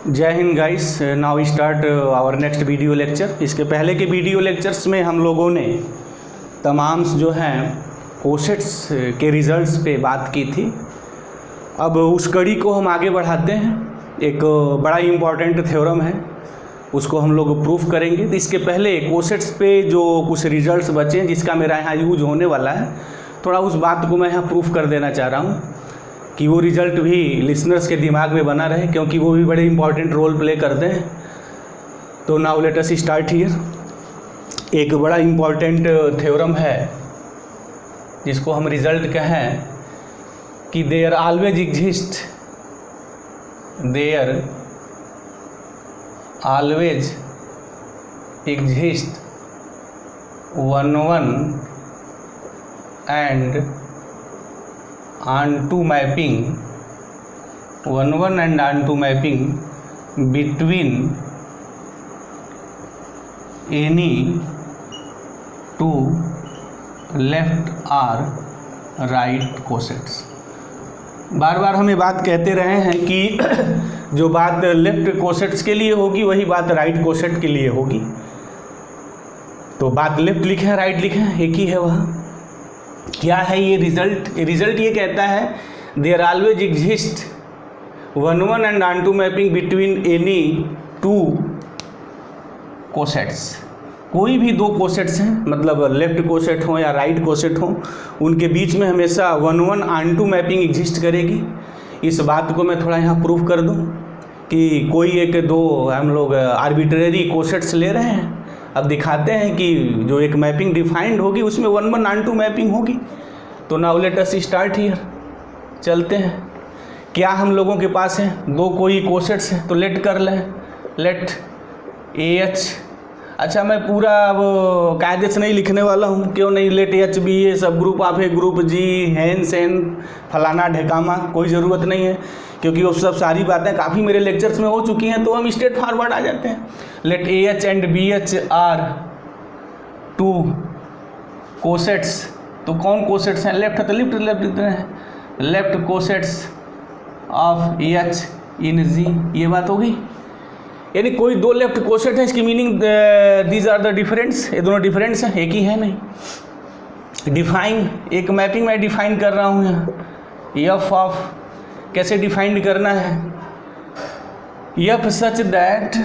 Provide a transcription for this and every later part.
जय Hind guys. Now start our next video lecture. इसके पहले के वीडियो लेक्चर्स में हम लोगों ने तमाम जो हैं कोसेट्स के रिज़ल्ट्स पे बात की थी। अब उस कड़ी को हम आगे बढ़ाते हैं। एक बड़ा इम्पॉर्टेंट थ्योरम है, उसको हम लोग प्रूफ करेंगे। तो इसके पहले कोसेट्स पे जो कुछ रिज़ल्ट्स बचे हैं जिसका मेरा यहाँ यूज होने वाला है, थोड़ा उस बात को मैं यहाँ प्रूफ कर देना चाह रहा हूँ कि वो रिज़ल्ट भी लिसनर्स के दिमाग में बना रहे, क्योंकि वो भी बड़े इंपॉर्टेंट रोल प्ले करते हैं। तो now let us start here. एक बड़ा इम्पॉर्टेंट थ्योरम है जिसको हम रिज़ल्ट कहें कि there always exist one and onto mapping between any two left or right cosets। बार बार हम ये बात कहते रहे हैं कि जो बात लेफ्ट कोसेट्स के लिए होगी वही बात राइट कोसेट के लिए होगी। तो बात लेफ्ट लिखे हैं राइट लिखे हैं, एक ही है वहाँ। क्या है ये रिजल्ट ये कहता है there always exist one and onto mapping between any two cosets. कोई भी दो कोसेट्स हैं, मतलब लेफ्ट कोसेट हो या राइट कोसेट हो, उनके बीच में हमेशा वन ऑनटू मैपिंग एग्जिस्ट करेगी। इस बात को मैं थोड़ा यहाँ प्रूफ कर दूँ कि कोई एक दो हम लोग आर्बिट्रेरी कोसेट्स ले रहे हैं। अब दिखाते हैं कि जो एक मैपिंग डिफाइंड होगी उसमें वन ऑनटू मैपिंग होगी। तो now let us start here. चलते हैं। क्या हम लोगों के पास है दो कोई कोसेट्स हैं, तो लेट कर लें। Let AH। अच्छा, मैं पूरा वो कायदे से नहीं लिखने वाला हूँ, क्यों नहीं। लेट AH भी ये सब ग्रुप ऑफ है, ग्रुप G हैन सेन फलाना ढेकामा, कोई ज़रूरत नहीं है, क्योंकि वो सब सारी बातें काफ़ी मेरे लेक्चर्स में हो चुकी हैं। तो हम स्ट्रेट फॉरवर्ड आ जाते हैं। Let AH and BH are two cosets. तो कौन कोसेट्स हैं? लेफ्ट है तो left cosets of AH in G। ये बात हो गई। यानी कोई दो लेफ्ट कोसेट है, इसकी meaning these are the difference. ये दोनों डिफरेंस हैं, एक ही है नहीं। डिफाइन, एक मैपिंग मैं डिफाइन कर रहा हूँ यहाँ। F ऑफ कैसे डिफाइन करना है? F सच दैट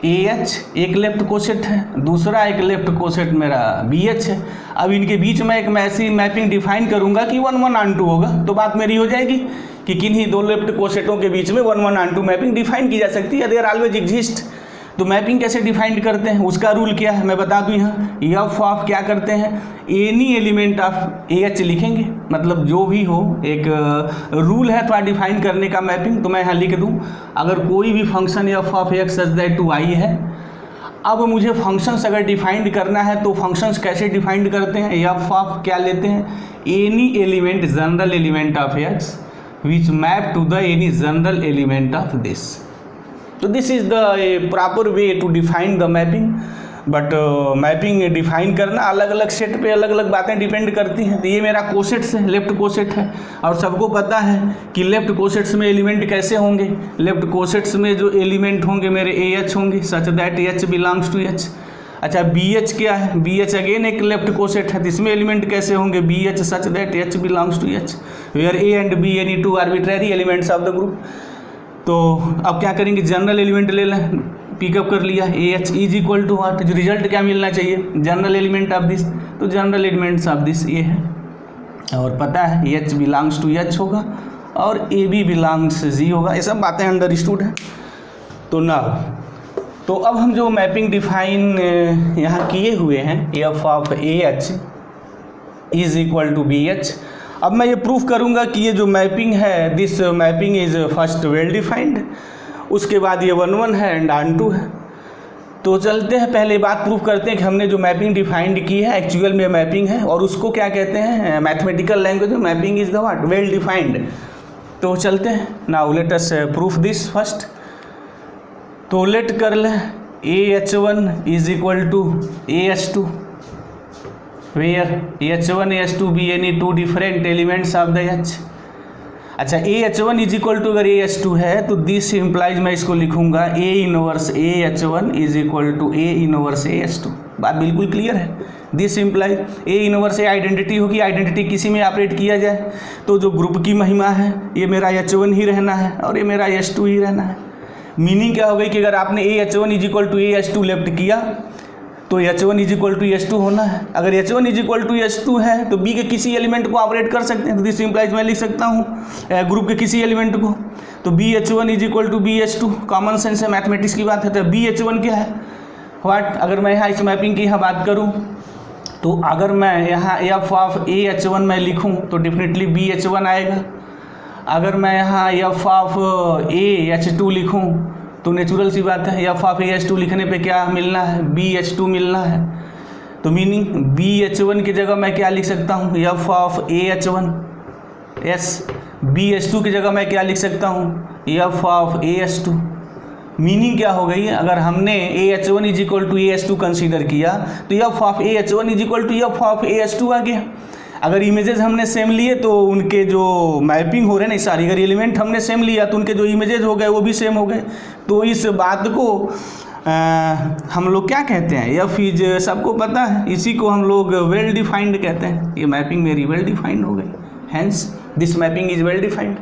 AH एक लेफ्ट कोसेट है, दूसरा एक लेफ्ट कोसेट मेरा BH है। अब इनके बीच में एक मैं ऐसी मैपिंग डिफाइन करूंगा कि वन ऑनटू होगा। तो बात मेरी हो जाएगी कि किन्हीं दो लेफ्ट कोसेटों के बीच में वन ऑनटू मैपिंग डिफाइन की जा सकती है। There always exist. तो मैपिंग कैसे डिफाइन करते हैं, उसका रूल क्या है मैं बता दूं यहाँ। F ऑफ क्या करते हैं, एनी एलिमेंट ऑफ AH लिखेंगे, मतलब जो भी हो। एक रूल है थोड़ा डिफाइन करने का मैपिंग, तो मैं यहाँ लिख दूँ। अगर कोई भी function F of X such that to I है। अब मुझे फंक्शंस अगर डिफाइंड करना है तो फंक्शंस कैसे डिफाइंड करते हैं? F ऑफ क्या लेते हैं, any element general element of X which map to the any general element of this. तो this is the proper way to define the mapping. But mapping define करना अलग अलग सेट पे अलग अलग बातें डिपेंड करती हैं। तो ये मेरा कोसेट्स है, लेफ्ट कोसेट है, और सबको पता है कि लेफ्ट कोसेट्स में एलिमेंट कैसे होंगे। लेफ्ट कोसेट्स में जो एलिमेंट होंगे मेरे AH होंगे, such that H belongs to H। अच्छा, BH क्या है? BH अगेन एक लेफ्ट कोसेट है, तो इसमें एलिमेंट कैसे होंगे? BH such that H belongs to H, where A and B any two arbitrary elements of the group. तो अब क्या करेंगे, जनरल एलिमेंट ले लें, पिकअप कर लिया। AH is equal to what, जो रिजल्ट क्या मिलना चाहिए, जनरल एलिमेंट ऑफ दिस। तो जनरल एलिमेंट्स ऑफ दिस ये है, और पता है H बिलोंग्स टू H होगा और AB बिलोंग्स G होगा। ये सब बातें अंडरस्टूड है। तो ना, तो अब हम जो मैपिंग डिफाइन यहाँ किए हुए हैं, F of AH is equal to BH। अब मैं ये प्रूफ करूँगा कि ये जो मैपिंग है, this mapping is first well defined, उसके बाद ये वन है एंड ऑनटू है। तो चलते हैं, पहले बात प्रूफ करते हैं कि हमने जो मैपिंग डिफाइंड की है एक्चुअल में मैपिंग है, और उसको क्या कहते हैं मैथमेटिकल लैंग्वेज में, mapping is the what, well defined. तो चलते हैं। Now let us proof this first. तो लेट कर लें AH1 इज इक्वल टू AH2, where H1 H2 be any two different elements of the H। अच्छा AH1 इज इक्वल टू अगर AH2 है तो दिस इम्प्लाइज मैं इसको लिखूंगा A inverse AH1 is equal to A inverse AH2। बात बिल्कुल क्लियर है। This implies A inverse identity होगी, आइडेंटिटी किसी में ऑपरेट किया जाए तो जो ग्रुप की महिमा है ये मेरा H1 ही रहना है और ये मेरा H2 ही रहना है। मीनिंग क्या हो गई कि अगर आपने AH1 इज इक्वल टू AH2 लेफ्ट किया तो H1 is equal to H2 होना है। अगर H1 is equal to H2 है तो B के किसी एलिमेंट को ऑपरेट कर सकते हैं, तो दिस इम्प्लाइज मैं लिख सकता हूँ ग्रुप के किसी एलिमेंट को, तो BH1 is equal to BH2। Common sense है, मैथमेटिक्स की बात है। तो BH1 क्या है, व्हाट, अगर मैं यहाँ इस मैपिंग की यहाँ बात करूँ तो अगर मैं यहाँ f ऑफ AH1 मैं लिखूँ तो डेफिनेटली BH1 आएगा। अगर मैं यहाँ f ऑफ AH2 लिखूँ तो नेचुरल सी बात है f ऑफ AH2 लिखने पे क्या मिलना है, BH2 मिलना है। तो मीनिंग BH1 की जगह मैं क्या लिख सकता हूँ, f of AH1 yes, BH2 की जगह मैं क्या लिख सकता हूँ, f ऑफ AH2। मीनिंग क्या हो गई, अगर हमने AH1 इज इक्वल टू AH2 कंसीडर किया तो f of AH1 is equal to f of AH2 आ गया। अगर इमेजेस हमने सेम लिए तो उनके जो मैपिंग हो रहे हैं ना सारी, अगर एलिमेंट हमने सेम लिया तो उनके जो इमेजेस हो गए वो भी सेम हो गए। तो इस बात को हम लोग क्या कहते हैं, एफ इज, सबको पता है, इसी को हम लोग वेल डिफाइंड कहते हैं। ये मैपिंग मेरी वेल डिफाइंड हो गई, hence this mapping is well defined.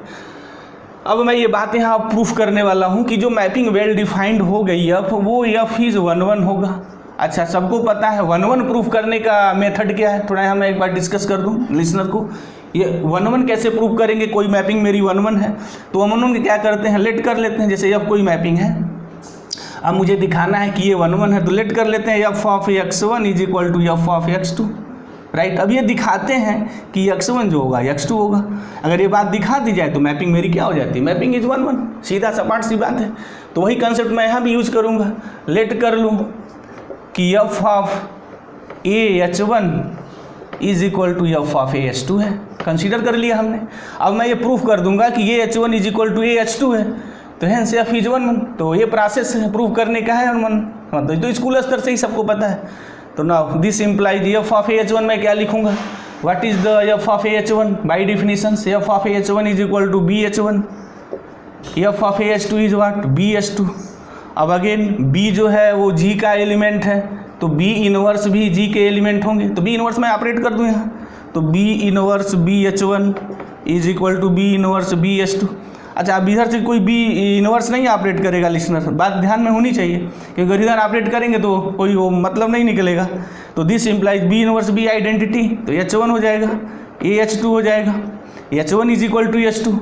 अब मैं ये बात यहाँ प्रूफ करने वाला हूँ कि जो मैपिंग वेल डिफाइंड हो गई एफ, वो एफ इज 1-1 होगा। अच्छा, सबको पता है 1-1 प्रूफ करने का मेथड क्या है, थोड़ा यहाँ मैं एक बार डिस्कस कर दूँ लिसनर को। ये 1-1 कैसे प्रूफ करेंगे, कोई मैपिंग मेरी 1-1 है तो हम उन्होंने क्या करते हैं, लेट कर लेते हैं। जैसे अब कोई मैपिंग है, अब मुझे दिखाना है कि ये 1-1 है तो लेट कर लेते हैं f of x1 is equal to f of x2, right. अब ये दिखाते हैं कि x1 जो होगा x2 होगा। अगर ये बात दिखा दी जाए तो मैपिंग मेरी क्या हो जाती है, मैपिंग इज 1-1, सीधा सपाट सी बात है। तो वही कंसेप्ट मैं यहाँ भी यूज करूँगा, लेट कर लूँ कि f of AH1 is equal to f of AH2 है, कंसीडर कर लिया हमने। अब मैं ये प्रूफ कर दूंगा कि AH1 इज इक्वल टू AH2 है, तो हैंस f इज 1-1। तो ये प्रोसेस है प्रूफ करने का है 1-1, मतलब तो स्कूल स्तर से ही सबको पता है। तो now this implies f of AH1 मैं क्या लिखूंगा, what is the f of AH1, by definition f of AH1 is equal to BH1, f of AH2 is what, BH2। अब अगेन B जो है वो G का एलिमेंट है, तो B इनवर्स भी G के एलिमेंट होंगे, तो B इनवर्स मैं ऑपरेट कर दूँ यहाँ, तो B inverse BH1 is equal to B inverse BH2। अच्छा, अब इधर से कोई B इनवर्स नहीं ऑपरेट करेगा लिसनर, बात ध्यान में होनी चाहिए, क्योंकि अगर इधर ऑपरेट करेंगे तो कोई वो मतलब नहीं निकलेगा। तो this implies B inverse B identity, तो H1 हो जाएगा, AH2 हो जाएगा, H1 is equal to H2।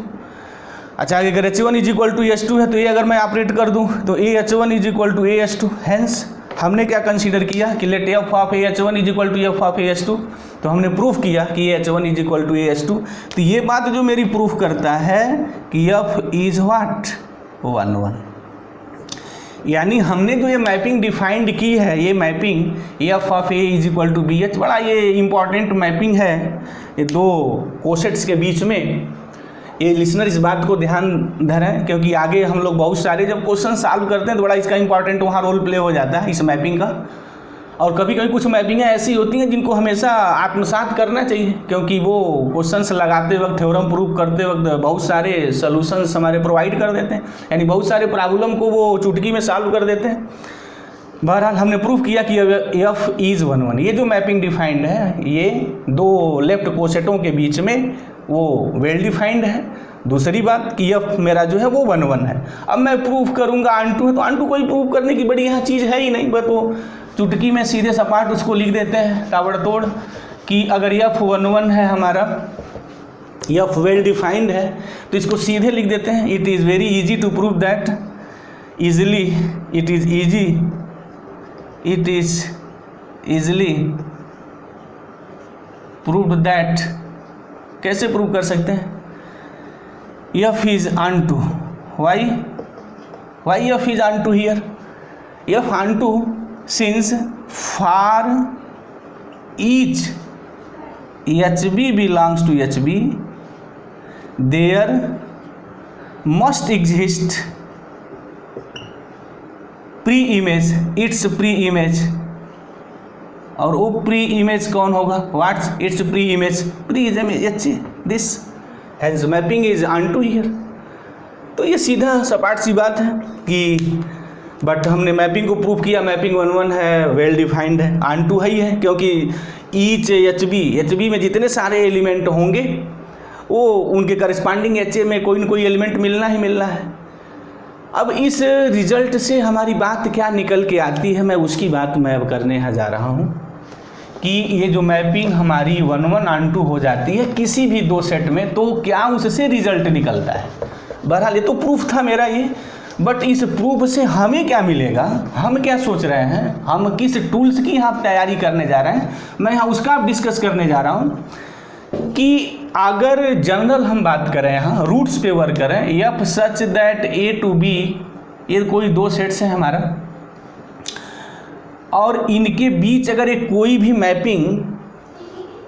अच्छा, अगर H1 is equal to H2 है तो ये अगर मैं ऑपरेट कर दूं तो AH1 इज इक्वल टू AH2। हैंस हमने क्या कंसीडर किया कि let f of AH1 is equal to f of AH2, तो हमने प्रूफ किया कि AH1 इज इक्वल टू AH2। तो ये बात जो मेरी प्रूफ करता है कि f इज व्हाट, 1-1। यानी हमने जो ये मैपिंग डिफाइंड की है, ये mapping f of A is equal to BH, बड़ा ये इंपॉर्टेंट मैपिंग है ये दो कोसेट्स के बीच में। ये लिसनर इस बात को ध्यान धरें, क्योंकि आगे हम लोग बहुत सारे जब क्वेश्चन सॉल्व करते हैं तो बड़ा इसका इंपॉर्टेंट वहाँ रोल प्ले हो जाता है इस मैपिंग का। और कभी कभी कुछ मैपिंगें ऐसी होती हैं जिनको हमेशा आत्मसात करना चाहिए, क्योंकि वो क्वेश्चंस लगाते वक्त, थ्योरम प्रूव करते वक्त बहुत सारे सॉल्यूशंस हमारे प्रोवाइड कर देते हैं, यानी बहुत सारे प्रॉब्लम को वो चुटकी में सॉल्व कर देते हैं। बहरहाल हमने प्रूफ किया कि f इज़ 1-1। ये जो मैपिंग डिफाइंड है ये दो लेफ्ट कोसेटों के बीच में वो वेल डिफाइंड है। दूसरी बात कि f मेरा जो है वो 1-1 है। अब मैं प्रूफ करूंगा ऑन-टू है, तो ऑन-टू कोई प्रूफ करने की बड़ी यहाँ चीज़ है ही नहीं, बस वो चुटकी में सीधे सपाट उसको लिख देते हैं ताबड़तोड़ कि अगर f 1-1 है हमारा, f वेल डिफाइंड है, तो इसको सीधे लिख देते हैं। It is very easy to prove that, easily, it is easy, it is easily proved that. कैसे प्रूव कर सकते हैं, f is onto, why f is onto here, f onto since for each HB belongs to HB there must exist pre image, its pre image. और वो pre image कौन होगा, what's its pre image, pre image this hence mapping is onto here. तो ये सीधा सपाट सी बात है कि बट हमने मैपिंग को प्रूव किया, मैपिंग 1-1 है, वेल डिफाइंड है, ऑन टू ही है, क्योंकि ईच एच बी में जितने सारे एलिमेंट होंगे वो उनके करस्पॉन्डिंग एच ए में कोई न कोई एलिमेंट मिलना ही मिलना है। अब इस रिजल्ट से हमारी बात क्या निकल के आती है, मैं उसकी बात मैं अब करने जा रहा हूँ कि ये जो मैपिंग हमारी 1-1 ऑन टू हो जाती है किसी भी दो सेट में, तो क्या उससे रिजल्ट निकलता है। बहरहाल ये तो प्रूफ था मेरा ये, बट इस प्रूफ से हमें क्या मिलेगा, हम क्या सोच रहे हैं, हम किस टूल्स की यहाँ तैयारी करने जा रहे हैं, मैं यहाँ उसका डिस्कस करने जा रहा हूँ कि अगर जनरल हम बात करें, यहाँ रूट्स पे वर्क करें, F such that A to B, ये कोई दो सेट्स हैं हमारा, और इनके बीच अगर एक कोई भी मैपिंग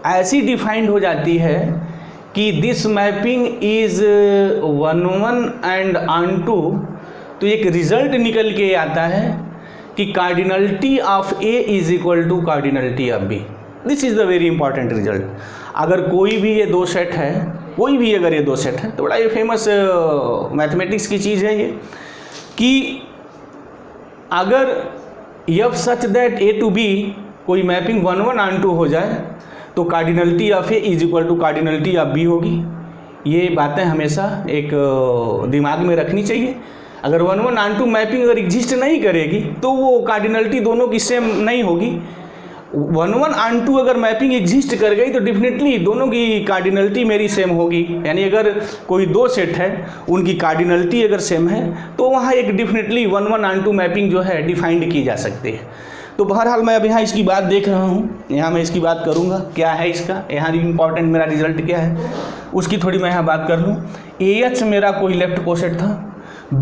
ऐसी डिफाइंड हो जाती है कि this mapping is 1-1 and onto, तो एक रिजल्ट निकल के आता है कि cardinality of A is equal to cardinality of B. This is the very important result. अगर कोई भी ये दो सेट है, कोई भी अगर ये दो सेट है, तो बड़ा ये फेमस मैथमेटिक्स की चीज़ है ये, कि अगर F such that A to B कोई मैपिंग 1-1 ऑन टू हो जाए तो cardinality of A is equal to cardinality of B होगी। ये बातें हमेशा एक दिमाग में रखनी चाहिए। अगर 1-1 ऑन टू मैपिंग अगर एग्जिस्ट नहीं करेगी तो वो कार्डिनलिटी दोनों की सेम नहीं होगी। 1-1 ऑन टू अगर मैपिंग एग्जिस्ट कर गई तो डेफिनेटली दोनों की कार्डिनलिटी मेरी सेम होगी। यानी अगर कोई दो सेट है उनकी कार्डिनलिटी अगर सेम है तो वहाँ एक डेफिनेटली 1-1 ऑन टू मैपिंग जो है डिफाइंड की जा सकती है। तो बहरहाल मैं अब यहाँ इसकी बात देख रहा हूँ, यहाँ मैं इसकी बात करूँगा क्या है इसका, यहाँ इम्पॉर्टेंट मेरा रिजल्ट क्या है उसकी थोड़ी मैं यहाँ बात कर लूँ। AH मेरा कोई लेफ्ट कोसेट था,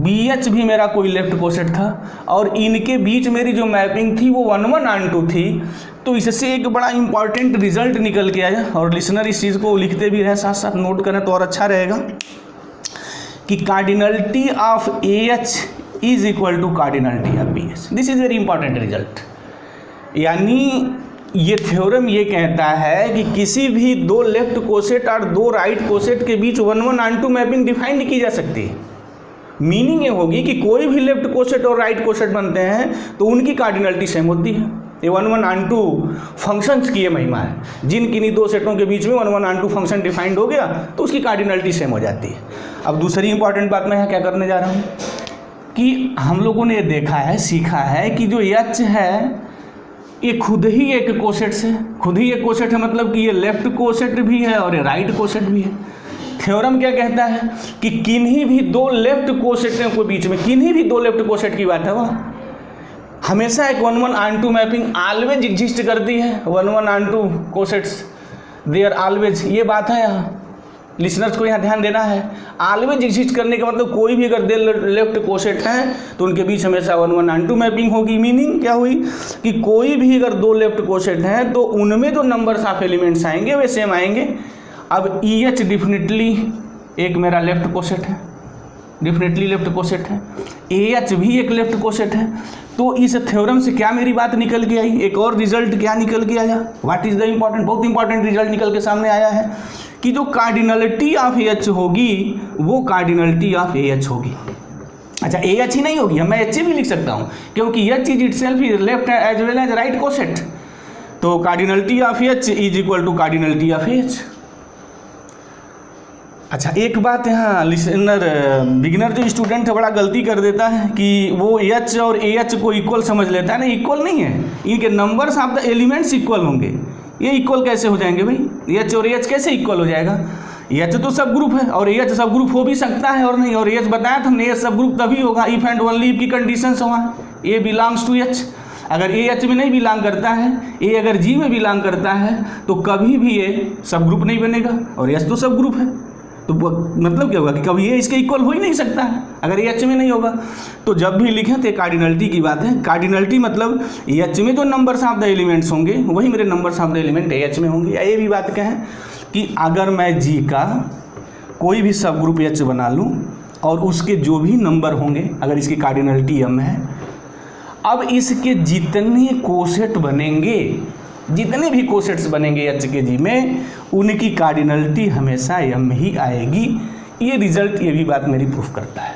BH भी मेरा कोई लेफ्ट कोसेट था, और इनके बीच मेरी जो मैपिंग थी वो 1-1 ऑन टू थी। तो इससे एक बड़ा इंपॉर्टेंट रिजल्ट निकल के आया, और लिसनर इस चीज़ को लिखते भी रहे, साथ साथ नोट करें तो और अच्छा रहेगा, कि cardinality of AH is equal to cardinality of BH। This is very important result. यानी ये थ्योरम ये कहता है कि किसी भी दो लेफ्ट कोसेट और दो राइट कोसेट के बीच 1-1 ऑन टू मैपिंग डिफाइंड की जा सकती है। मीनिंग ये होगी कि कोई भी लेफ्ट कोसेट और राइट कोसेट बनते हैं तो उनकी कार्डिनलिटी सेम होती है। ये 1-1 ऑन टू फंक्शंस की ये महिमा है। जिन किन्हीं दो सेटों के बीच में 1-1 ऑन टू फंक्शन डिफाइंड हो गया तो उसकी कार्डिनलिटी सेम हो जाती है। अब दूसरी इंपॉर्टेंट बात मैं यहाँ क्या करने जा रहा हूँ कि हम लोगों ने ये देखा है, सीखा है कि जो H है ये खुद ही एक कोसेट है, खुद ही एक कोसेट है, मतलब कि ये लेफ्ट कोसेट भी है और ये राइट कोसेट भी है। थ्योरम क्या कहता है कि किन्हीं भी दो लेफ्ट कोसेटों के बीच में, किन्हीं भी दो लेफ्ट कोसेट की बात है, वह हमेशा एक 1-1 onto mapping always exist करती है। 1-1 onto cosets they are always, ये बात है यहाँ लिसनर्स को यहाँ ध्यान देना है। ऑलवेज एग्जिस्ट करने का मतलब कोई भी अगर दो लेफ्ट कोसेट हैं तो उनके बीच हमेशा 1-1 ऑन टू मैपिंग होगी। मीनिंग क्या हुई कि कोई भी अगर दो लेफ्ट कोसेट हैं तो उनमें जो नंबर्स ऑफ एलिमेंट्स आएंगे वे सेम आएंगे। अब EH डेफिनेटली एक मेरा लेफ्ट कोसेट है, डेफिनेटली लेफ्ट कोसेट है, AH भी एक लेफ्ट कोसेट है। तो इस थ्योरम से क्या मेरी बात निकल के आई, एक और रिजल्ट क्या निकल के आया, व्हाट इज द इम्पॉर्टेंट, बहुत इंपॉर्टेंट रिजल्ट निकल के सामने आया है कि जो कार्डिनलिटी ऑफ AH होगी वो कार्डिनलिटी ऑफ AH होगी। अच्छा, AH ही नहीं होगी, मैं HA भी लिख सकता हूँ क्योंकि H is itself is left as well as right coset. तो cardinality of H is equal to cardinality of AH। अच्छा, एक बात यहाँ लिसनर बिगिनर जो स्टूडेंट है बड़ा गलती कर देता है कि वो H और AH को इक्वल समझ लेता है। ना, इक्वल नहीं है, इनके numbers of the elements equal होंगे। ये इक्वल कैसे हो जाएंगे भाई, H और AH कैसे इक्वल हो जाएगा? H तो सब ग्रुप है और AH सब ग्रुप हो भी सकता है और नहीं, और AH बताया था हमने, AH सब ग्रुप तभी होगा इफ एंड ओनली इफ की कंडीशंस वहाँ A बिलोंग्स टू H। अगर A H में नहीं बिलोंग करता है, A अगर G में बिलोंग करता है तो कभी भी A सब ग्रुप नहीं बनेगा और H तो सब ग्रुप है। तो मतलब क्या होगा कि कभी ये इसके इक्वल हो ही नहीं सकता है अगर AH में नहीं होगा। तो जब भी लिखें तो कार्डिनलिटी की बात है। कार्डिनलिटी मतलब AH में जो नंबर्स ऑफ द एलिमेंट्स होंगे वही मेरे numbers of the element AH में होंगे। या ये भी बात कहें कि अगर मैं G का कोई भी सब ग्रुप H बना लूँ और उसके जो भी नंबर होंगे, अगर इसकी कार्डिनलिटी M है, अब इसके जितने कोसेट बनेंगे जितने भी कोसेट्स बनेंगे एच के जी में उनकी कार्डिनलिटी हमेशा m ही आएगी। ये रिजल्ट ये भी बात मेरी प्रूफ करता है।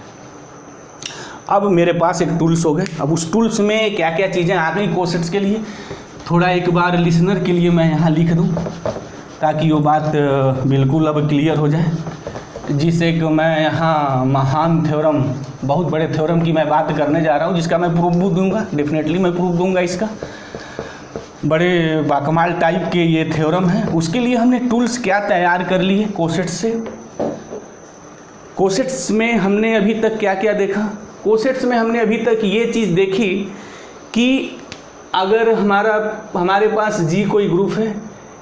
अब मेरे पास एक टूल्स हो गए। अब उस टूल्स में क्या क्या चीज़ें आ गई कोसेट्स के लिए, थोड़ा एक बार लिसनर के लिए मैं यहाँ लिख दूँ ताकि वो बात बिल्कुल अब क्लियर हो जाए, जिससे कि मैं यहाँ महान थ्योरम, बहुत बड़े थ्योरम की मैं बात करने जा रहा हूँ, जिसका मैं प्रूफ भी दूंगा, डेफिनेटली मैं प्रूफ दूंगा। इसका बड़े बाकमाल टाइप के ये थ्योरम है। उसके लिए हमने टूल्स क्या तैयार कर लिए कोसेट्स से। कोसेट्स में हमने अभी तक क्या क्या देखा, कोसेट्स में हमने अभी तक ये चीज़ देखी कि अगर हमारे पास जी कोई ग्रुप है,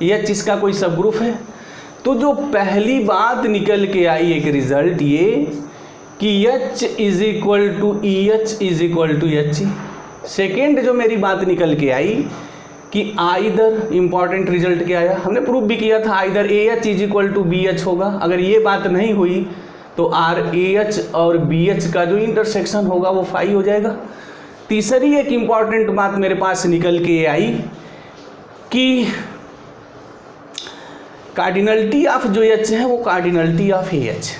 एच इसका कोई सब ग्रुप है, तो जो पहली बात निकल के आई एक रिजल्ट ये कि H is equal to EH is equal to HE। Second जो मेरी बात निकल के आई कि आइदर, इंपॉर्टेंट रिजल्ट क्या आया, हमने प्रूफ भी किया था, either AH is equal to BH होगा। अगर ये बात नहीं हुई तो RAH और BH का जो इंटरसेक्शन होगा वो फाई हो जाएगा। तीसरी एक इम्पॉर्टेंट बात मेरे पास निकल के आई कि कार्डिनलिटी ऑफ जो H है वो कार्डिनलिटी ऑफ AH,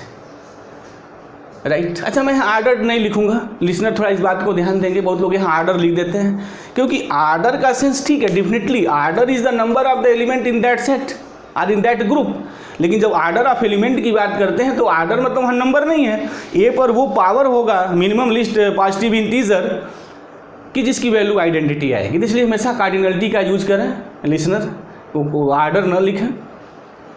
राइट। अच्छा, मैं यहाँ आर्डर नहीं लिखूंगा, लिसनर थोड़ा इस बात को ध्यान देंगे। बहुत लोग यहाँ आर्डर लिख देते हैं, क्योंकि आर्डर का सेंस ठीक है, definitely order is the number of the element in that set और इन दैट ग्रुप। लेकिन जब आर्डर ऑफ एलिमेंट की बात करते हैं तो आर्डर मतलब वहाँ नंबर नहीं है, ए पर वो पावर होगा, मिनिमम लिस्ट पॉजिटिव इंटीजर कि जिसकी वैल्यू आइडेंटिटी आएगी। इसलिए हमेशा कार्डिनलिटी का यूज करें लिसनर, वो आर्डर न लिखें,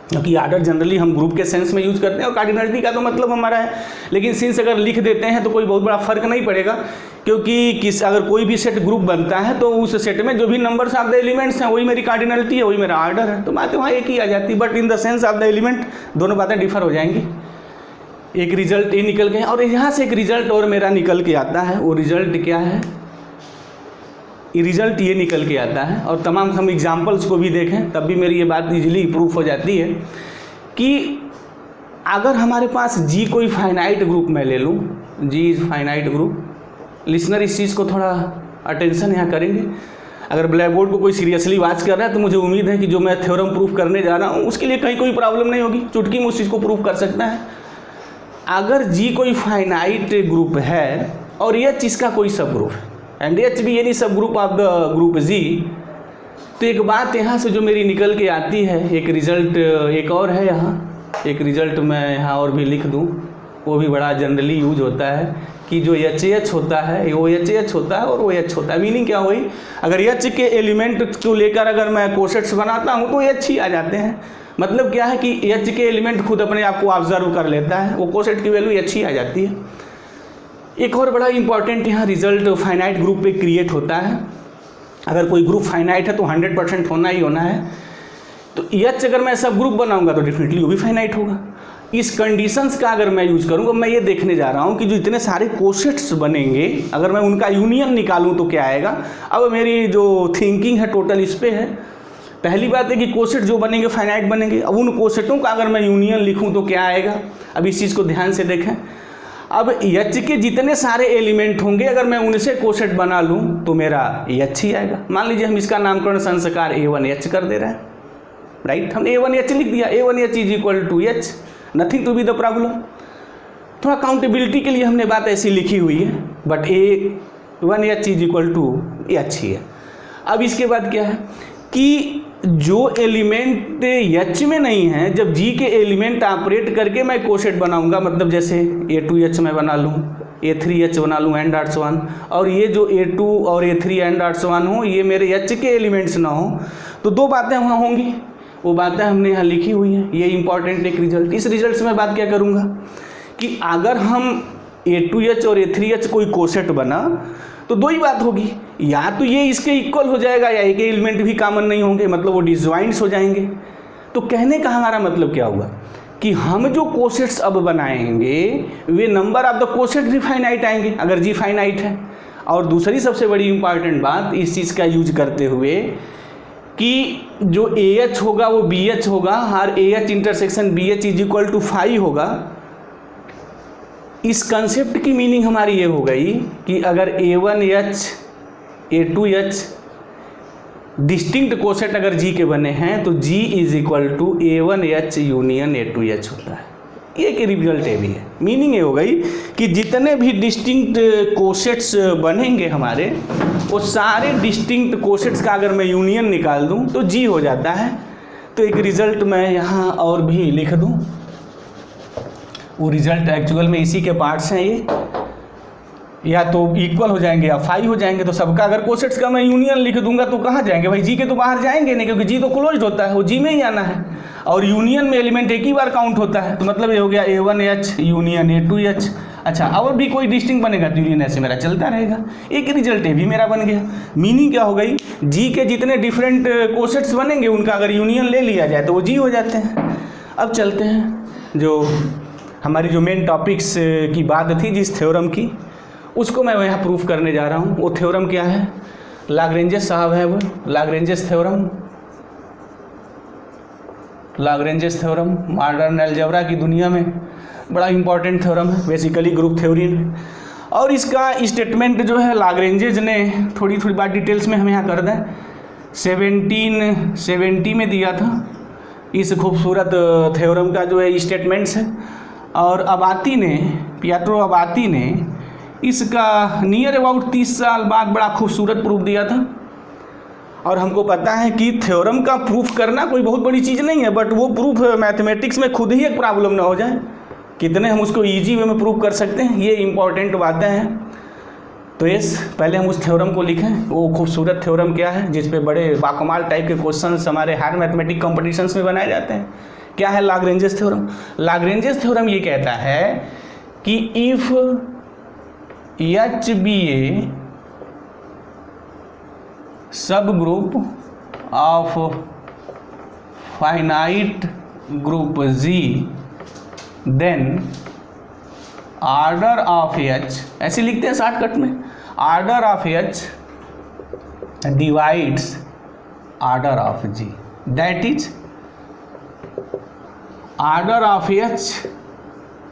क्योंकि आर्डर जनरली हम ग्रुप के सेंस में यूज करते हैं और कार्डिनलिटी का तो मतलब हमारा है। लेकिन सिंस अगर लिख देते हैं तो कोई बहुत बड़ा फर्क नहीं पड़ेगा, क्योंकि अगर कोई भी सेट ग्रुप बनता है तो उस सेट में जो भी नंबर्स ऑफ द एलिमेंट्स हैं वही मेरी कार्डिनलिटी है, वही मेरा आर्डर है, तो बातें वहाँ एक ही आ जाती है। But in the sense of the element दोनों बातें डिफर हो जाएंगी। एक रिजल्ट ये निकल गए और यहाँ से एक रिजल्ट और मेरा निकल के आता है। वो रिजल्ट क्या है, रिजल्ट ये निकल के आता है, और तमाम हम एग्जाम्पल्स को भी देखें तब भी मेरी ये बात इजीली प्रूफ हो जाती है कि अगर हमारे पास जी कोई फाइनाइट ग्रुप मैं ले लूँ, जी इज़ फाइनाइट ग्रुप। लिसनर इस चीज़ को थोड़ा अटेंशन यहाँ करेंगे। अगर ब्लैक बोर्ड को कोई सीरियसली वॉच कर रहा है तो मुझे उम्मीद है कि जो मैं थ्योरम प्रूफ करने जा रहा हूँ उसके लिए कहीं कोई प्रॉब्लम नहीं होगी, चुटकी में उस चीज़ को प्रूफ कर सकता है। अगर जी कोई फाइनाइट ग्रुप है और एच इसका कोई सब ग्रुप है एंड एच भी एनी सब ग्रुप ऑफ द ग्रुप जी, तो एक बात यहाँ से जो मेरी निकल के आती है, एक रिजल्ट एक और है यहाँ, एक रिजल्ट मैं यहाँ और भी लिख दूँ, वो भी बड़ा जनरली यूज होता है कि जो एच होता है वो एच होता है और वो एच होता है। मीनिंग क्या हुई, अगर एच के एलिमेंट को लेकर अगर मैं कोसेट्स बनाता हूँ तो एच ही आ जाते हैं। मतलब क्या है कि एच के एलिमेंट खुद अपने आप को ऑब्जर्व कर लेता है, वो कोसेट की वैल्यू एच ही आ जाती है। एक और बड़ा इंपॉर्टेंट यहाँ रिजल्ट फाइनाइट ग्रुप पे क्रिएट होता है। अगर कोई ग्रुप फाइनाइट है तो 100% होना ही होना है। तो एच अगर मैं सब ग्रुप बनाऊंगा तो डेफिनेटली वो भी फाइनाइट होगा। इस कंडीशंस का अगर मैं यूज करूँगा, मैं ये देखने जा रहा हूँ कि जो इतने सारे कोसेट्स बनेंगे अगर मैं उनका यूनियन निकालूँ तो क्या आएगा। अब मेरी जो थिंकिंग है टोटल इस पे है। पहली बात है कि कोसेट जो बनेंगे फाइनाइट बनेंगे। अब उन कोसेटों का अगर मैं यूनियन लिखूँ तो क्या आएगा। अब इस चीज़ को ध्यान से देखें। अब एच के जितने सारे एलिमेंट होंगे अगर मैं उनसे कोसेट बना लूँ तो मेरा एच ही आएगा। मान लीजिए हम इसका नामकरण संस्कार A1H कर दे रहे हैं, राइट। हमने A1H लिख दिया, A1H is equal to H, nothing to be the problem. थोड़ा काउंटेबिलिटी के लिए हमने बात ऐसी लिखी हुई है, but A1H is equal to H ही है। अब इसके बाद क्या है कि जो एलिमेंट एच में नहीं है, जब जी के एलिमेंट ऑपरेट करके मैं कोसेट बनाऊंगा, मतलब जैसे A2H मैं बना लूँ, A3H बना लूँ एंड डॉट्स 1, और ये जो A2 और A3 एंड डॉट्स 1 हो ये मेरे एच के एलिमेंट्स ना हो, तो दो बातें वहाँ होंगी। वो बातें हमने यहाँ लिखी हुई हैं। ये इंपॉर्टेंट एक रिजल्ट। इस रिजल्ट से मैं बात क्या करूँगा कि अगर हम A2H और A3H कोई कोसेट बना तो दो ही बात होगी, या तो ये इसके इक्वल हो जाएगा या एक एलिमेंट भी कॉमन नहीं होंगे, मतलब वो डिसजॉइंट्स हो जाएंगे। तो कहने का हमारा मतलब क्या हुआ कि हम जो कोसेट्स अब बनाएंगे वे नंबर ऑफ द कोसेट भी फाइनाइट आएंगे अगर जी फाइनाइट है। और दूसरी सबसे बड़ी इंपॉर्टेंट बात इस चीज़ का यूज करते हुए कि जो AH होगा वो BH होगा और AH intersection BH is equal to 5 होगा। इस कंसेप्ट की मीनिंग हमारी ये हो गई कि अगर A1H A2H डिस्टिंक्ट कोसेट अगर जी के बने हैं तो G is equal to A1H union A2H होता है। ये एक रिजल्ट ये भी है। मीनिंग ये हो गई कि जितने भी डिस्टिंक्ट कोसेट्स बनेंगे हमारे, वो सारे डिस्टिंक्ट कोसेट्स का अगर मैं यूनियन निकाल दूं तो जी हो जाता है। तो एक रिजल्ट मैं यहाँ और भी लिख दूं, वो रिजल्ट एक्चुअल में इसी के पार्ट्स हैं। ये या तो इक्वल हो जाएंगे या फाई हो जाएंगे। तो सबका अगर कोसेट्स का मैं यूनियन लिख दूंगा तो कहाँ जाएंगे भाई, जी के तो बाहर जाएंगे नहीं, क्योंकि जी तो क्लोज्ड होता है, वो जी में ही आना है। और यूनियन में एलिमेंट एक ही बार काउंट होता है। तो मतलब ये हो गया A1H यूनियन A2H। अच्छा, और भी कोई डिस्टिंक्ट बनेगा तो यूनियन ऐसे मेरा चलता रहेगा। एक रिजल्ट ये भी मेरा बन गया। मीनिंग क्या हो गई, जी के जितने डिफरेंट कोसेट्स बनेंगे उनका अगर यूनियन ले लिया जाए तो वो जी हो जाते हैं। अब चलते हैं जो हमारी जो मेन टॉपिक्स की बात थी जिस थ्योरम की, उसको मैं यहाँ प्रूफ करने जा रहा हूँ। वो थ्योरम क्या है, लाग्रेंजेस साहब है वो लाग्रेंजेस थ्योरम। लाग्रेंजेस थ्योरम मॉडर्न अलजेब्रा की दुनिया में बड़ा इंपॉर्टेंट थ्योरम है, बेसिकली ग्रुप थ्योरी में। और इसका स्टेटमेंट जो है लाग्रेंजेज ने थोड़ी बात डिटेल्स में हम यहाँ कर दें, 1770 में दिया था इस खूबसूरत थ्योरम का जो है स्टेटमेंट्स है। और अबाती ने, पिएट्रो अबाती ने इसका नियर अबाउट 30 साल बाद बड़ा खूबसूरत प्रूफ दिया था। और हमको पता है कि थ्योरम का प्रूफ करना कोई बहुत बड़ी चीज़ नहीं है, बट वो प्रूफ मैथमेटिक्स में खुद ही एक प्रॉब्लम ना हो जाए, कितने हम उसको इजी वे में प्रूफ कर सकते हैं, ये इंपॉर्टेंट बातें हैं। तो यस, पहले हम उस थ्योरम को लिखें। वो खूबसूरत थ्योरम क्या है जिस पे बड़े बाकमाल टाइप के क्वेश्चंस हमारे हायर मैथमेटिक कॉम्पिटिशन्स में बनाए जाते हैं। क्या है लाग्रेंजेस थ्योरम? लाग्रेंजेस थ्योरम ये कहता है कि if H be a subgroup of finite group G, then order of H, ऐसे लिखते हैं शॉर्टकट में, order of H divides order of G, that is order of H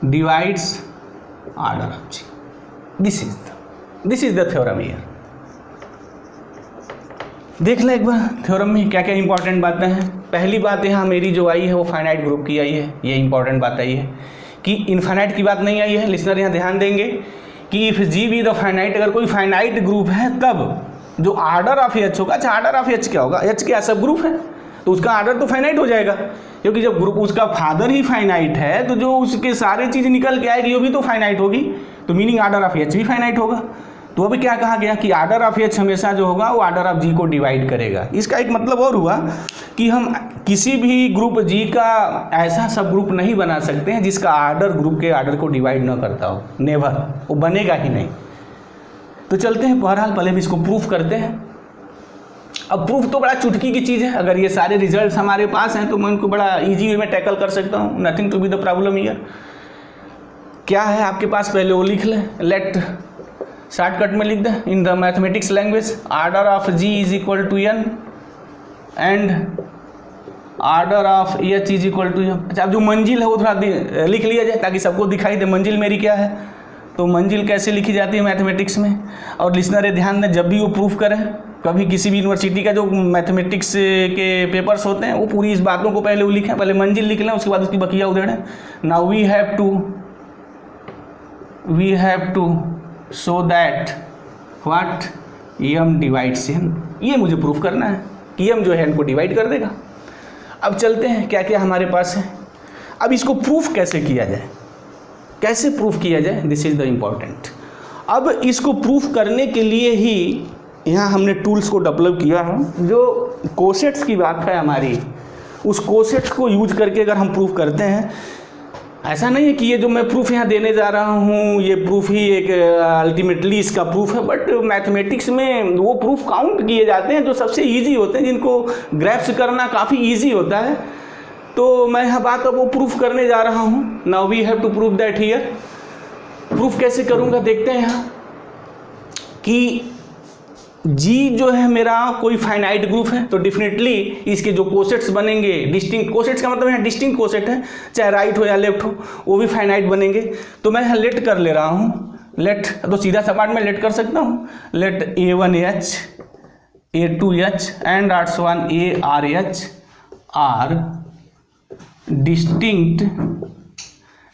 divides order of G. This is the theorem here. देख लें एक बार theorem में क्या क्या इंपॉर्टेंट बातें हैं। पहली बात यहाँ मेरी जो आई है वो फाइनाइट ग्रुप की आई है। ये इंपॉर्टेंट बात आई है कि इनफाइनाइट की बात नहीं आई है। लिसनर यहाँ ध्यान देंगे कि if G be the finite, अगर कोई फाइनाइट ग्रुप है तब जो आर्डर ऑफ एच होगा। अच्छा, आर्डर ऑफ एच क्या होगा? एच क्या सब ग्रुप है तो उसका आर्डर तो फाइनाइट हो जाएगा, क्योंकि जब ग्रुप उसका फादर ही फाइनाइट है तो जो उसके सारे चीज़ निकल के आएगी वो भी तो फाइनाइट होगी। तो मीनिंग आर्डर ऑफ एच भी फाइनाइट होगा। तो अभी क्या कहा गया कि आर्डर ऑफ एच हमेशा जो होगा वो आर्डर ऑफ जी को डिवाइड करेगा। इसका एक मतलब और हुआ कि हम किसी भी ग्रुप जी का ऐसा सब ग्रुप नहीं बना सकते हैं जिसका आर्डर ग्रुप के आर्डर को डिवाइड ना करता हो। नेवर, वो बनेगा ही नहीं। तो चलते हैं, बहरहाल पहले भी इसको प्रूफ करते हैं। अब प्रूफ तो बड़ा चुटकी की चीज़ है। अगर ये सारे रिजल्ट्स हमारे पास हैं तो मैं उनको बड़ा इजी वे में टैकल कर सकता हूँ। Nothing to be the problem here. क्या है आपके पास, पहले वो लिख लें। लेट, शॉर्टकट में लिख दें in the mathematics language, order of G is equal to N and order of H is equal to M. अच्छा, अब जो मंजिल है वो थोड़ा लिख लिया जाए ताकि सबको दिखाई दे मंजिल मेरी क्या है। तो मंजिल कैसे लिखी जाती है मैथमेटिक्स में। और लिसनर ये ध्यान दें, जब भी वो प्रूफ करें, कभी किसी भी यूनिवर्सिटी का जो मैथमेटिक्स के पेपर्स होते हैं वो पूरी इस बातों को पहले वो लिखें, पहले मंजिल लिख लें, उसके बाद उसकी बकिया उधेड़ें। Now we have to show that what M divides N. ये मुझे प्रूफ करना है कि एम जो है इनको डिवाइड कर देगा। अब चलते हैं क्या क्या हमारे पास है। अब इसको प्रूफ कैसे किया जाए, कैसे प्रूफ किया जाए, दिस इज द इम्पॉर्टेंट। अब इसको प्रूफ करने के लिए ही यहाँ हमने टूल्स को डेवलप किया है। जो कोसेट्स की बात है हमारी, उस कोसेट्स को यूज करके अगर हम प्रूफ करते हैं, ऐसा नहीं है कि ये जो मैं प्रूफ यहाँ देने जा रहा हूँ ये प्रूफ ही एक अल्टीमेटली इसका प्रूफ है, बट मैथमेटिक्स में वो प्रूफ काउंट किए जाते हैं जो सबसे इजी होते हैं, जिनको ग्रैप्स करना काफ़ी इजी होता है। तो मैं यहाँ बात अब वो प्रूफ करने जा रहा हूँ। Now we have to prove that here. Proof कैसे करूँगा देखते हैं यहाँ कि जी जो है मेरा कोई फाइनाइट ग्रुप है तो डेफिनेटली इसके जो कोसेट्स बनेंगे, डिस्टिंक्ट कोसेट्स का मतलब यहाँ डिस्टिंक्ट कोसेट है, चाहे राइट हो या लेफ्ट हो, वो भी फाइनाइट बनेंगे। तो मैं यहाँ लेट कर ले रहा हूँ। लेट तो सीधा सपाट में लेट कर सकता हूँ। Let A1H A2H and also1 ARH are distinct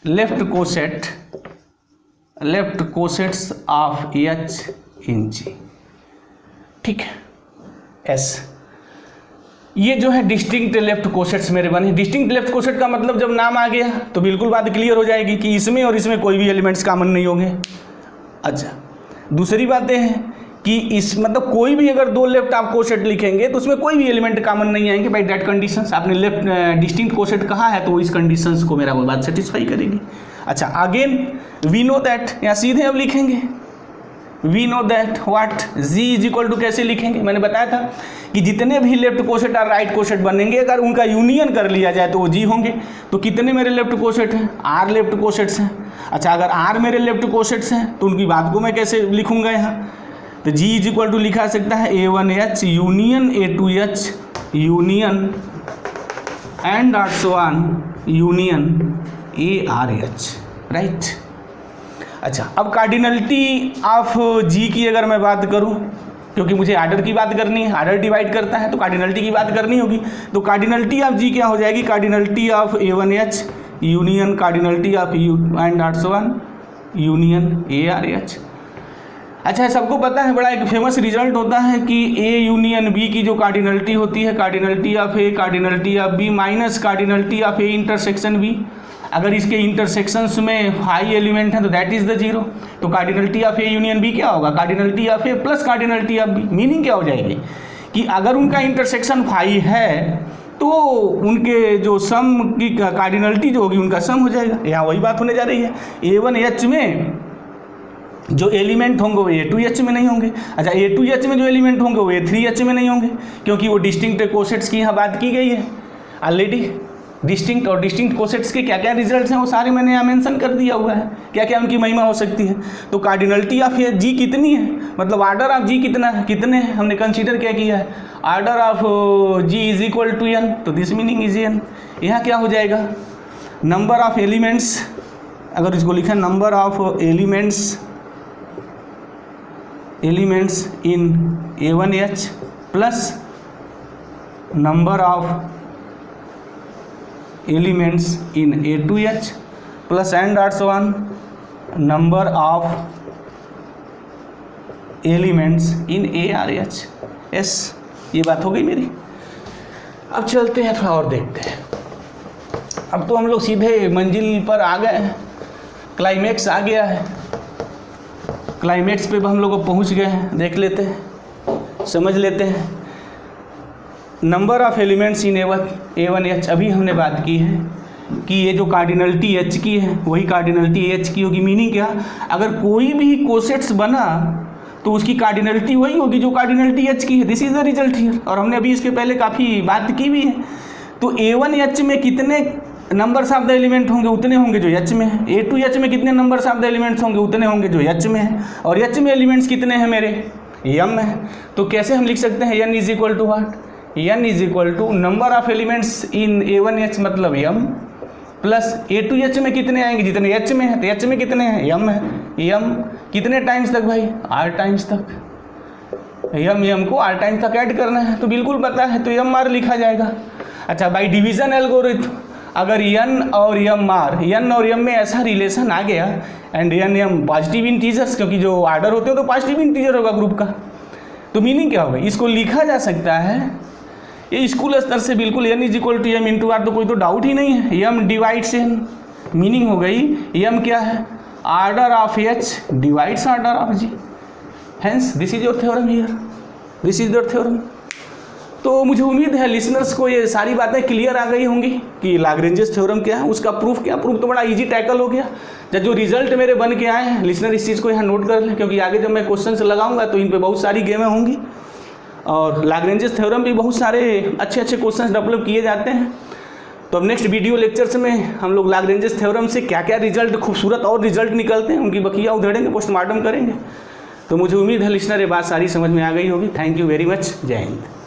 left cossets of H in G। ठीक है, S ये जो है डिस्टिंक्ट लेफ्ट कोसेट्स मेरे बने। डिस्टिंक्ट लेफ्ट कोसेट का मतलब जब नाम आ गया तो बिल्कुल बात क्लियर हो जाएगी कि इसमें और इसमें कोई भी एलिमेंट्स कॉमन नहीं होंगे। अच्छा, दूसरी बातें हैं कि इस मतलब कोई भी अगर दो लेफ्ट आप कोसेट लिखेंगे तो उसमें कोई भी एलिमेंट कॉमन नहीं आएंगे बाई दैट कंडीशंस। आपने लेफ्ट डिस्टिंक्ट कोसेट कहा है तो इस कंडीशंस को मेरा वो बात सेटिस्फाई करेगी। अच्छा, अगेन वी नो दैट, यहाँ सीधे अब लिखेंगे we know that what G is equal to कैसे लिखेंगे। मैंने बताया था कि जितने भी लेफ्ट कोसेट और राइट कोसेट बनेंगे अगर उनका यूनियन कर लिया जाए तो वो जी होंगे। तो कितने मेरे लेफ्ट कोसेट हैं? आर लेफ्ट कोसेट्स हैं। अच्छा, अगर आर मेरे लेफ्ट कोसेट्स हैं तो उनकी बात को मैं कैसे लिखूंगा यहाँ? तो जी इज इक्वल टू लिखा सकता है A1H union A2H union and ऑल्सो1 यूनियन ARH, राइट। अच्छा, अब कार्डिनलिटी ऑफ जी की अगर मैं बात करूं, क्योंकि मुझे आर्डर की बात करनी है, आर्डर डिवाइड करता है तो कार्डिनलिटी की बात करनी होगी। तो कार्डिनलिटी ऑफ जी क्या हो जाएगी? Cardinality of A1H union cardinality of U and ऑल्सो1 यूनियन ARH। अच्छा, सबको पता है, बड़ा एक फेमस रिजल्ट होता है कि A यूनियन B की जो कार्डिनलिटी होती है cardinality of A cardinality of B minus cardinality of A intersection B। अगर इसके इंटरसेक्शंस में हाई एलिमेंट है तो दैट इज द जीरो। तो cardinality of A union B क्या होगा? Cardinality of A plus cardinality of B। Meaning क्या हो जाएगी कि अगर उनका इंटरसेक्शन फाई है तो उनके जो सम की कार्डिनलिटी जो होगी उनका सम हो जाएगा। यहाँ वही बात होने जा रही है। A1H में जो एलिमेंट होंगे वो A2H में नहीं होंगे। अच्छा, A2H में जो एलिमेंट होंगे वो A3H में नहीं होंगे, क्योंकि वो डिस्टिंक्ट कोसेट्स की यहाँ बात की गई है ऑलरेडी। डिस्टिंक्ट और डिस्टिंक्ट कोसेट्स के क्या क्या रिजल्ट्स हैं वो सारे मैंने यहाँ मेंशन कर दिया हुआ है, क्या क्या उनकी महिमा हो सकती है। तो कार्डिनलिटी ऑफ जी कितनी है, मतलब आर्डर ऑफ जी कितना है, कितने हैं हमने कंसीडर क्या किया है? Order of G is equal to n, तो दिस मीनिंग इज n। यहाँ क्या हो जाएगा? नंबर ऑफ एलिमेंट्स, अगर इसको लिखा number of elements in A1H plus number of elements in A2H plus and ऑल्सो1 number of elements in ARH। Yes, ये बात हो गई मेरी। अब चलते हैं थोड़ा और देखते हैं। अब तो हम लोग सीधे मंजिल पर आ गए हैं, क्लाइमेक्स आ गया है। क्लाइमेक्स पे हम लोग पहुंच गए हैं, देख लेते हैं, समझ लेते हैं। Number of elements in A1H अभी हमने बात की है कि ये जो कार्डिनलिटी H की है वही कार्डिनलिटी H की होगी। मीनिंग क्या? अगर कोई भी कोसेट्स बना तो उसकी कार्डिनलिटी वही होगी जो कार्डिनलिटी H की है। This is the result here, और हमने अभी इसके पहले काफ़ी बात की भी है। तो A1H में कितने नंबर्स ऑफ द एलिमेंट होंगे उतने होंगे जो H में है। A2H में कितने नंबर्स ऑफ द एलिमेंट्स होंगे उतने होंगे जो H में है। और H में एलिमेंट्स कितने हैं मेरे? M है। तो कैसे हम लिख सकते हैं n is equal to what? n is equal to number of elements in A1H मतलब m प्लस A2H में कितने आएंगे जितने H में है। तो H में कितने हैं? m है। m कितने टाइम्स तक भाई? r टाइम्स तक। m को r टाइम्स तक ऐड करना है तो बिल्कुल पता है, तो m r लिखा जाएगा। अच्छा, बाई डिवीजन एल्गोरिथम अगर n और m में ऐसा रिलेशन आ गया एंड n पॉजिटिव इंटीजर्स, क्योंकि जो आर्डर होते हैं तो पॉजिटिव इंटीजर होगा ग्रुप का, तो मीनिंग क्या होगा? इसको लिखा जा सकता है ये स्कूल स्तर से बिल्कुल n is equal to m into R, तो कोई तो डाउट ही नहीं है। m डिवाइड्स n, मीनिंग हो गई m क्या है? Order of h divides order of g। Hence this is your theorem here, this is your theorem. तो मुझे उम्मीद है लिसनर्स को ये सारी बातें क्लियर आ गई होंगी कि लाग्रेंजेस थ्योरम क्या है, उसका प्रूफ क्या। प्रूफ तो बड़ा इजी टैकल हो गया। जब जो रिजल्ट मेरे बन के आए हैं, लिसनर इस चीज़ को यहाँ नोट कर लें, क्योंकि आगे जब मैं क्वेश्चन लगाऊंगा तो इन पे बहुत सारी गेमें होंगी। और लाग्रेंजेस थ्योरम भी बहुत सारे अच्छे अच्छे क्वेश्चन डेवलप किए जाते हैं। तो अब नेक्स्ट वीडियो लेक्चर्स में हम लोग लाग्रेंजेस थ्योरम से क्या क्या रिजल्ट, खूबसूरत और रिजल्ट निकलते हैं, उनकी बखिया उधेड़ेंगे, पोस्टमार्टम करेंगे। तो मुझे उम्मीद है लिसनर ये बात सारी समझ में आ गई होगी। Thank you very much. जय हिंद।